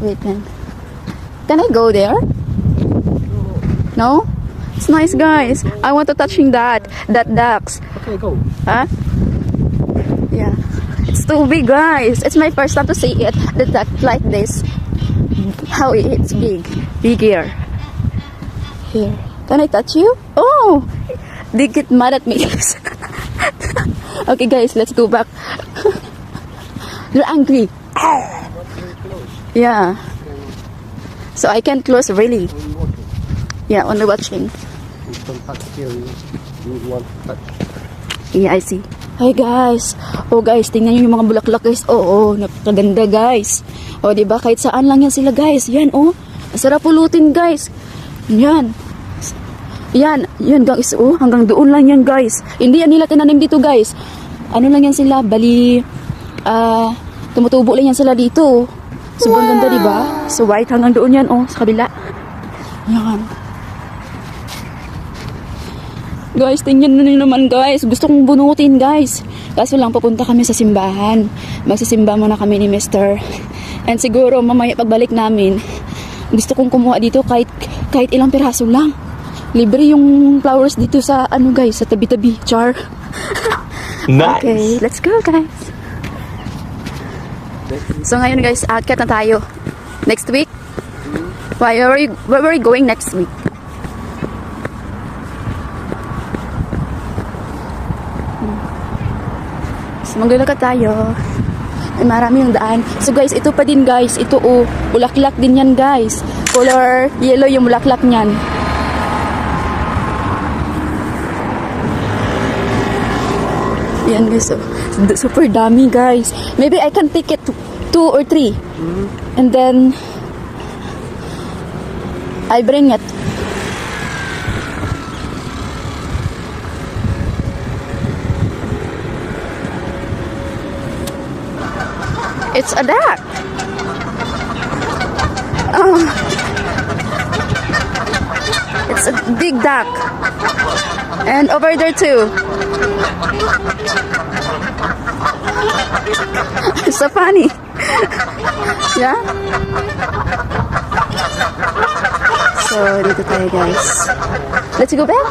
Wait then. Can I go there? No? It's nice, guys. I want to touching that ducks. Okay, go. Huh? Yeah. It's too big, guys. It's my first time to see it. The duck like this. How it's big. Bigger. Here. Can I touch you? Oh! They get mad at me. Okay, guys, let's go back. They're angry. Yeah. So I can't close really. Yeah, only watching. You don't touch here. You want to touch. Yeah, I see. Hi guys. Oh guys, tingnan niyo yung mga bulaklak guys. Oo, napakaganda guys. Oh, di ba kahit saan lang yan sila guys. Yan oh. Masarap pulutin guys. Yan. Yan guys. Oh, hanggang doon lang yan guys. Hindi yan nila tinanim dito guys. Ano lang yan sila, bali tumutubo lang yan sila dito. Sobrang ganda, di ba? So white hanggang doon yan oh, sa kabila. Yan. Guys, tingnan nyo naman guys. Gusto kong bunutin guys. Kaso lang papunta kami sa simbahan. Magsisimba muna kami ni Mr. And siguro mamaya pagbalik namin, gusto kong kumuha dito kahit ilang piraso lang. Libre yung flowers dito sa ano guys, sa tabi-tabi. Char. Nice. Okay, let's go guys. So ngayon guys, aakyat na tayo. Next week? Where are we going next week? So maglalakad tayo. Ay, marami yung daan. So guys, ito pa din guys. Ito oh, bulaklak din yan guys. Color yellow yung bulaklak niyan. Yan guys, so, super dami guys. Maybe I can take it 2 or 3. And then I bring it. It's a duck. Oh. It's a big duck. And over there too. It's so funny. Yeah? So, dito tayo guys. Let's go back.